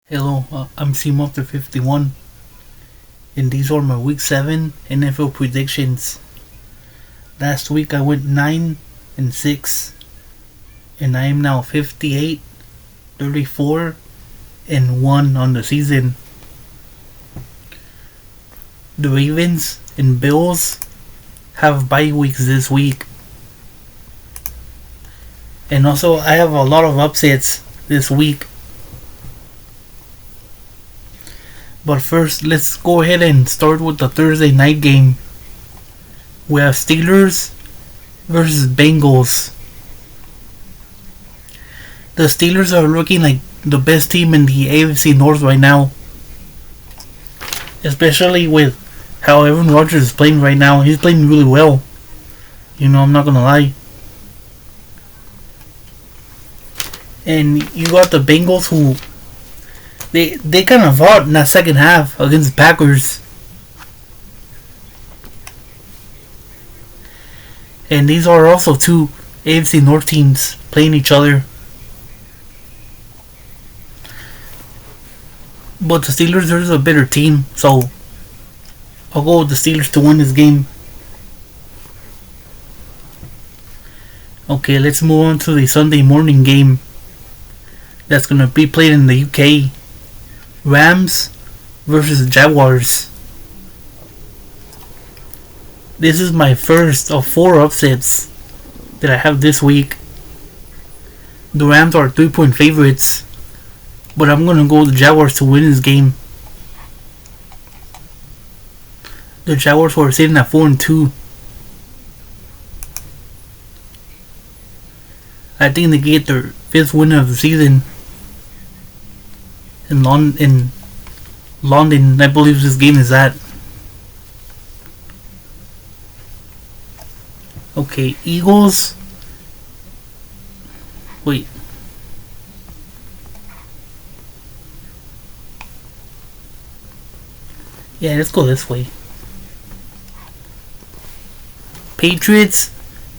Hello, I'm CMonster51, and these are my Week 7 NFL predictions. Last week I went 9-6, and I am now 58, 34, and 1 on the season. The Ravens and Bills have bye weeks this week. And also, I have a lot of upsets this week. But first, let's go ahead and start with the Thursday night game. We have Steelers versus Bengals. The Steelers are looking like the best team in the AFC North right now. Especially with how Aaron Rodgers is playing right now. He's playing really well. I'm not gonna lie. And you got the Bengals who They kind of fought in that second half against the Packers. And these are also two AFC North teams playing each other. But the Steelers are a better team, so I'll go with the Steelers to win this game. Okay, let's move on to the Sunday morning game that's going to be played in the UK. Rams versus Jaguars. This is my first of 4 upsets that I have this week. The Rams are 3-point favorites, but I'm going to go with the Jaguars to win this game. The Jaguars were sitting at 4-2. I think they get their 5th win of the season. In London, I believe this game is at. Okay, Eagles. Wait. Yeah, let's go this way. Patriots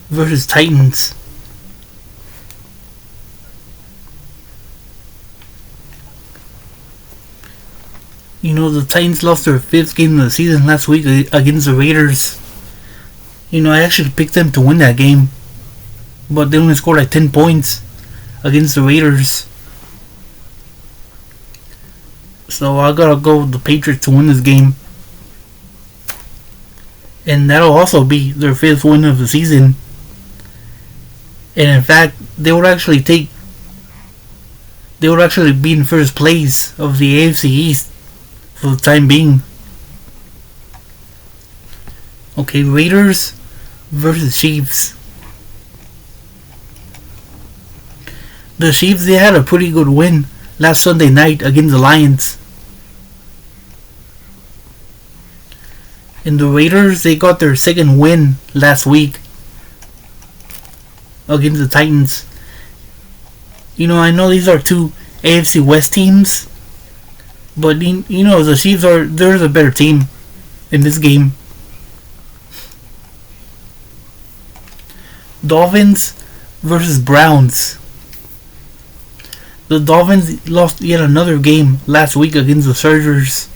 versus Titans. The Titans lost their 5th game of the season last week against the Raiders. I actually picked them to win that game, but they only scored like 10 points against the Raiders. So I gotta go with the Patriots to win this game. And that'll also be their 5th win of the season. And in fact, they would actually be in first place of the AFC East for the time being. Okay, Raiders versus Chiefs. The Chiefs, they had a pretty good win last Sunday night against the Lions. And the Raiders, they got their 2nd win last week against the Titans. I know these are two AFC West teams, but the Chiefs they're the better team in this game. Dolphins versus Browns. The Dolphins lost yet another game last week against the Chargers.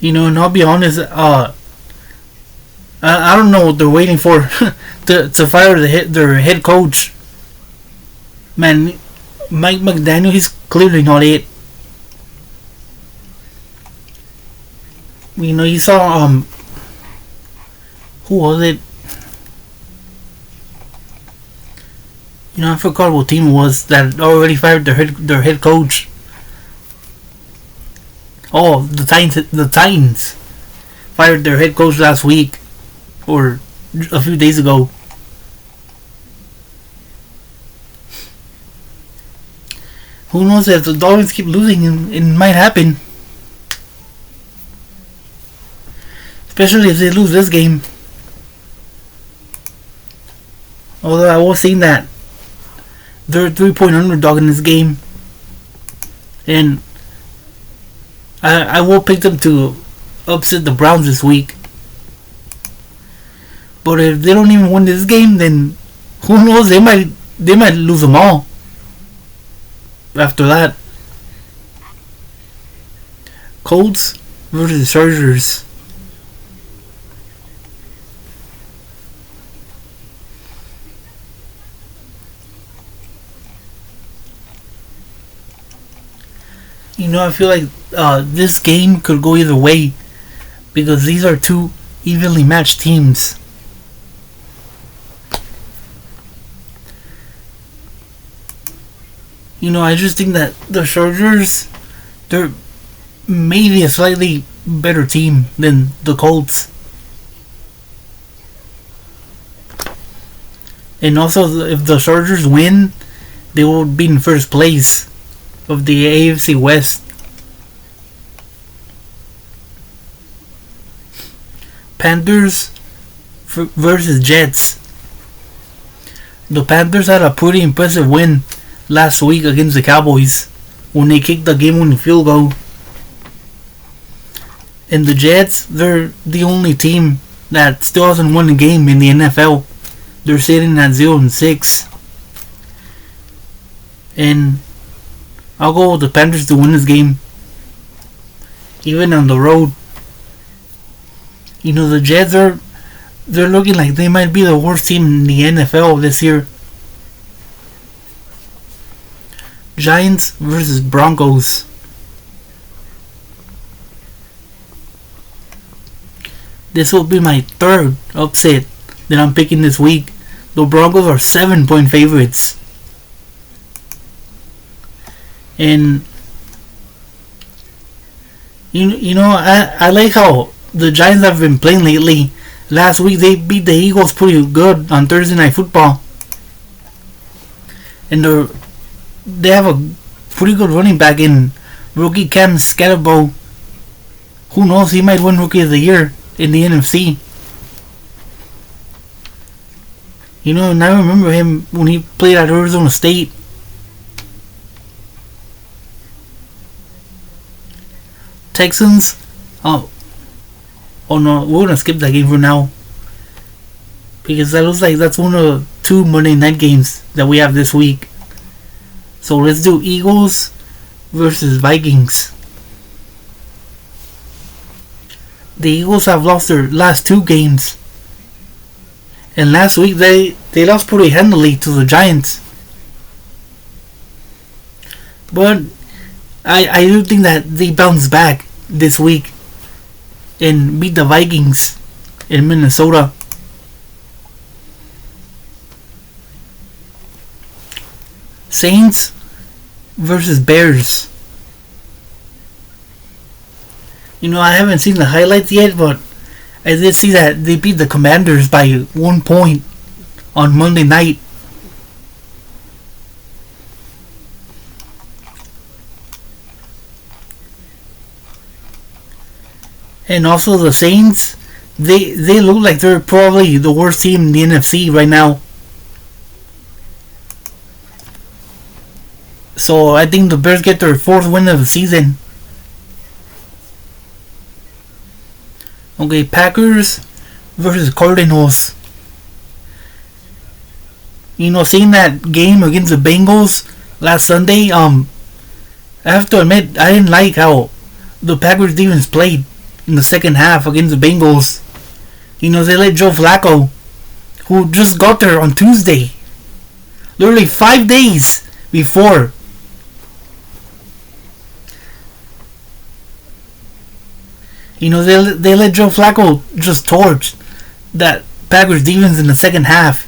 And I'll be honest, I don't know what they're waiting for to fire their head coach. Man, Mike McDaniel, he's clearly not it. You saw who was it? I forgot what team it was that already fired their head coach. Oh, the Titans fired their head coach last week or a few days ago. Who knows, if the Dolphins keep losing, it might happen. Especially if they lose this game. Although I was saying that they're a 3-point underdog in this game. And I will pick them to upset the Browns this week. But if they don't even win this game, then who knows, they might lose them all after that. Colts versus Chargers. I feel like this game could go either way because these are two evenly matched teams. I just think that the Chargers, they're maybe a slightly better team than the Colts. And also, if the Chargers win, they will be in first place of the AFC West. Panthers versus Jets. The Panthers had a pretty impressive win last week against the Cowboys when they kicked the game-winning field goal. And the Jets, they're the only team that still hasn't won a game in the NFL. They're sitting at 0-6. And I'll go with the Panthers to win this game. Even on the road. The Jets they're looking like they might be the worst team in the NFL this year. Giants versus Broncos. This will be my third upset that I'm picking this week. The Broncos are 7-point favorites. And I like how the Giants have been playing lately. Last week they beat the Eagles pretty good on Thursday Night Football. And they have a pretty good running back in rookie Cam Scatterbo. Who knows, he might win Rookie of the Year in the NFC. And I remember him when he played at Arizona State. Texans. Oh no, we're gonna skip that game for now. Because that looks like that's one of the two Monday night games that we have this week. So let's do Eagles versus Vikings. The Eagles have lost their last two games. And last week they lost pretty handily to the Giants. But I do think that they bounce back this week and beat the Vikings in Minnesota. Saints versus Bears. I haven't seen the highlights yet, but I did see that they beat the Commanders by 1 point on Monday night. And also the Saints, they look like they're probably the worst team in the NFC right now. So I think the Bears get their fourth win of the season. Okay, Packers versus Cardinals. Seeing that game against the Bengals last Sunday, I have to admit I didn't like how the Packers defense played in the second half against the Bengals. They let Joe Flacco, who just got there on Tuesday, literally 5 days before. They let Joe Flacco just torch that Packers defense in the second half.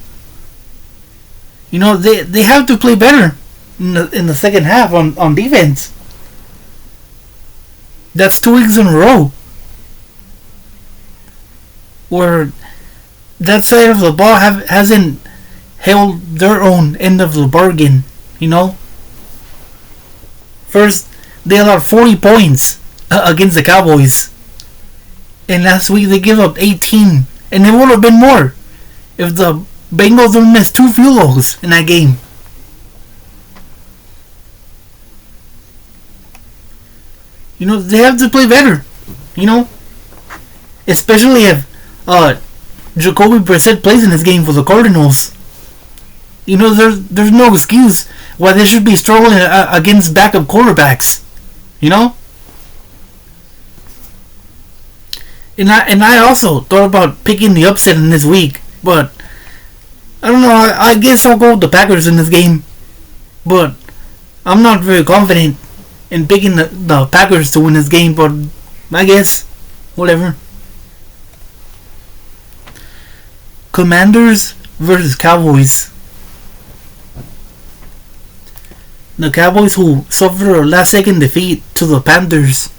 They have to play better in the second half on defense. That's 2 weeks in a row where that side of the ball hasn't held their own end of the bargain. First they allowed 40 points against the Cowboys, and last week they gave up 18, and it would have been more if the Bengals don't miss 2 field goals in that game. They have to play better. Especially if Jacoby Brissett plays in this game for the Cardinals. There's no excuse why they should be struggling against backup quarterbacks. And I also thought about picking the upset in this week, but I don't know. I guess I'll go with the Packers in this game, but I'm not very confident in picking the Packers to win this game. But I guess whatever. Commanders versus Cowboys. The Cowboys who suffered a last second defeat to the Panthers,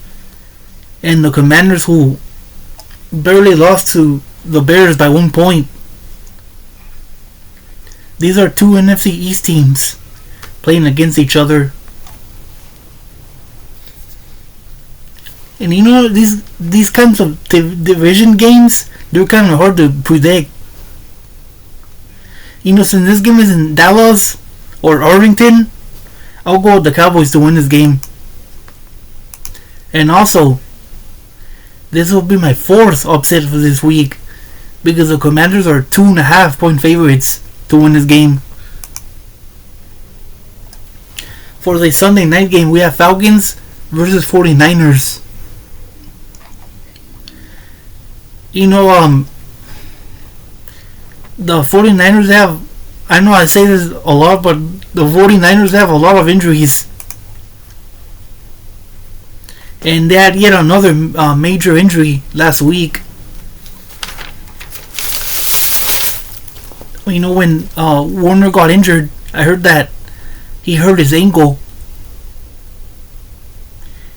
and the Commanders who barely lost to the Bears by 1 point. These are two NFC East teams playing against each other. And you know, these kinds of division games, they're kind of hard to predict. You know, since this game is in Dallas or Arlington, I'll go with the Cowboys to win this game. And also, this will be my fourth upset for this week, because the Commanders are 2.5 point favorites to win this game. For the Sunday night game, we have Falcons versus 49ers. You know, the 49ers have, I know I say this a lot, but the 49ers have a lot of injuries. And they had yet another major injury last week. You know, when Warner got injured, I heard that he hurt his ankle.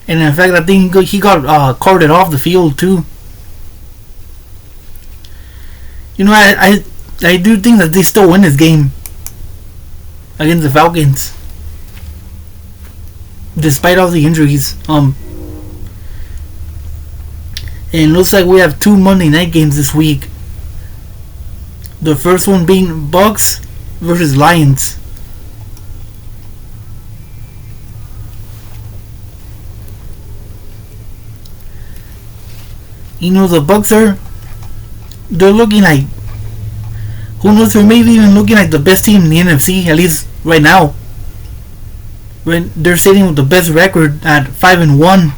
And in fact, I think he got carted off the field too. You know, I do think that they still win this game against the Falcons, despite all the injuries. And it looks like we have two Monday night games this week. The first one being Bucks versus Lions. You know, the Bucks they're looking like, who knows, they're maybe even looking like the best team in the NFC, at least right now. When they're sitting with the best record at 5-1.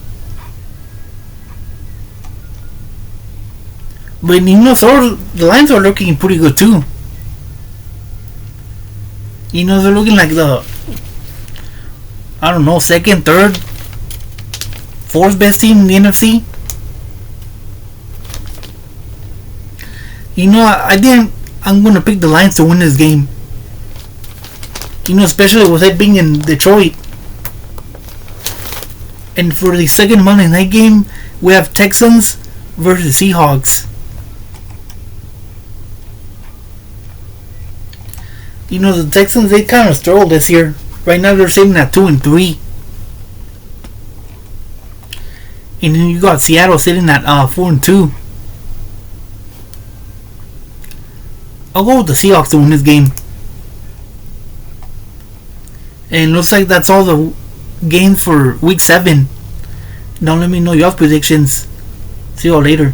But you know, so the Lions are looking pretty good too. You know, they're looking like the, I don't know, second, third, fourth best team in the NFC. You know, I'm gonna pick the Lions to win this game. You know, especially with it being in Detroit. And for the second Monday night game, we have Texans versus Seahawks. You know, the Texans, they kind of struggled this year. Right now they're sitting at 2-3. And then you got Seattle sitting at 4-2. I'll go with the Seahawks to win this game. And it looks like that's all the games for week 7. Now let me know your predictions. See you all later.